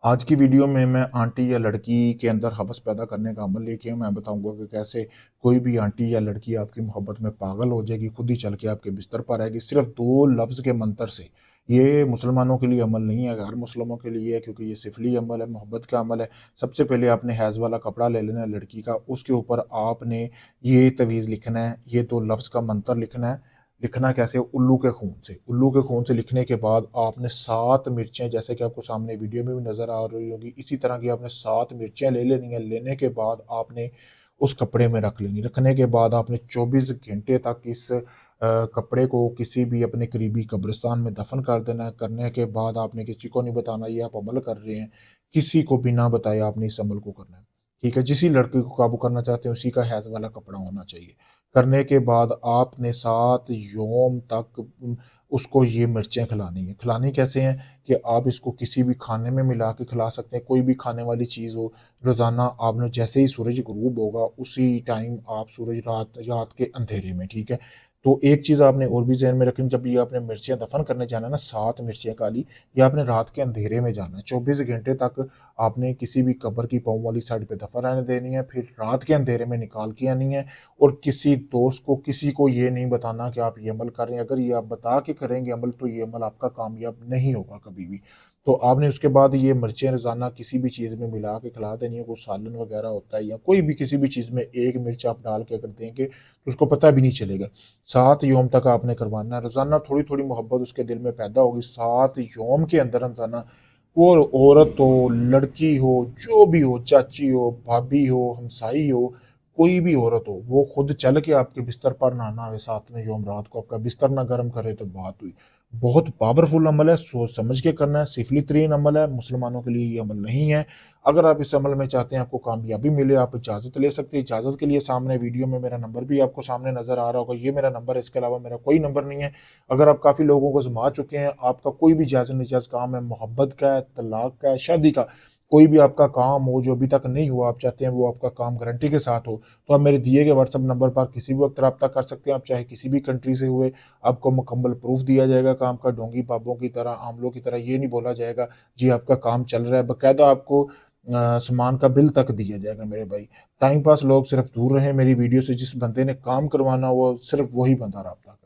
आज की वीडियो में मैं आंटी या लड़की के अंदर हवस पैदा करने का अमल लेके मैं बताऊंगा कि कैसे कोई भी आंटी या लड़की आपकी मोहब्बत में पागल हो जाएगी, खुद ही चल के आपके बिस्तर पर आएगी सिर्फ 2 लफ्ज़ के मंतर से। ये मुसलमानों के लिए अमल नहीं है, गैर मुस्लिमों के लिए है, क्योंकि ये सिफली अमल है, मोहब्बत का अमल है। सबसे पहले आपने हैज़ वाला कपड़ा ले लेना है लड़की का, उसके ऊपर आपने ये तवीज़ लिखना है, ये 2 लफ्ज़ का मंतर लिखना है। लिखना कैसे? उल्लू के खून से। उल्लू के खून से लिखने के बाद आपने 7 मिर्चें, जैसे कि आपको सामने वीडियो में भी नज़र आ रही होगी, इसी तरह की आपने 7 मिर्चें ले लेनी है। लेने के बाद आपने उस कपड़े में रख लेनी। रखने के बाद आपने 24 घंटे तक इस कपड़े को किसी भी अपने करीबी कब्रिस्तान में दफन कर देना है। करने के बाद आपने किसी को नहीं बताना ये आप अमल कर रहे हैं। किसी को बिना बताए आपने इस अमल को करना है। ठीक है? जिस लड़के को काबू करना चाहते हैं उसी का हैज़ वाला कपड़ा होना चाहिए। करने के बाद आपने 7 यौम तक उसको ये मिर्चें खिलानी है। खिलानी कैसे हैं कि आप इसको किसी भी खाने में मिला के खिला सकते हैं, कोई भी खाने वाली चीज़ हो। रोज़ाना आपने जैसे ही सूरज गुरूब होगा उसी टाइम आप सूरज रात रात के अंधेरे में, ठीक है? तो एक चीज़ आपने और भी ज़हन में रखनी, जब ये आपने मिर्चियाँ दफ़न करने जाना है ना, 7 मिर्चियाँ काली, ये आपने रात के अंधेरे में जाना है। 24 घंटे तक आपने किसी भी कब्र की पाँव वाली साइड पे दफ़न रहने देनी है, फिर रात के अंधेरे में निकाल के आनी है। और किसी दोस्त को, किसी को ये नहीं बताना कि आप ये अमल कर रहे हैं। अगर ये आप बता के करेंगे अमल, तो ये अमल आपका कामयाब नहीं होगा कभी भी। तो आपने उसके बाद ये मिर्चें रोज़ाना किसी भी चीज़ में मिला के खिला देनी है। कोई सालन वगैरह होता है या कोई भी किसी भी चीज़ में एक मिर्च आप डाल के अगर देंगे तो उसको पता भी नहीं चलेगा। 7 यौम तक आपने करवाना है। रोज़ाना थोड़ी-थोड़ी मोहब्बत उसके दिल में पैदा होगी। 7 यौम के अंदर रोज़ाना, वो औरत हो, लड़की हो, जो भी हो, चाची हो, भाभी हो, हमसाई हो, कोई भी औरत हो, वो खुद चल के आपके बिस्तर पर ना नहावे 7वें यौम रात को, आपका बिस्तर ना गर्म करे तो बात हुई। बहुत पावरफुल अमल है, सोच समझ के करना है, सिफली तरीन अमल है, मुसलमानों के लिए ये अमल नहीं है। अगर आप इस अमल में चाहते हैं आपको कामयाबी मिले, आप इजाज़त ले सकते हैं। इजाज़त के लिए सामने वीडियो में मेरा नंबर भी आपको सामने नज़र आ रहा होगा, ये मेरा नंबर है, इसके अलावा मेरा कोई नंबर नहीं है। अगर आप काफ़ी लोगों को आज़मा चुके हैं, आपका कोई भी जायज़ नाजायज़ काम है, मोहब्बत का है, तलाक का है, शादी का, कोई भी आपका काम हो जो अभी तक नहीं हुआ, आप चाहते हैं वो आपका काम गारंटी के साथ हो, तो आप मेरे दिए गए व्हाट्सएप नंबर पर किसी भी वक्त रब्ता कर सकते हैं। आप चाहे किसी भी कंट्री से हुए, आपको मुकम्मल प्रूफ दिया जाएगा काम का। ढोंगी बाबों की तरह, आमलों की तरह ये नहीं बोला जाएगा जी आपका काम चल रहा है। बाकायदा आपको सामान का बिल तक दिया जाएगा मेरे भाई। टाइम पास लोग सिर्फ दूर रहें मेरी वीडियो से। जिस बंदे ने काम करवाना, वो सिर्फ वही बंदा रब्ता करे।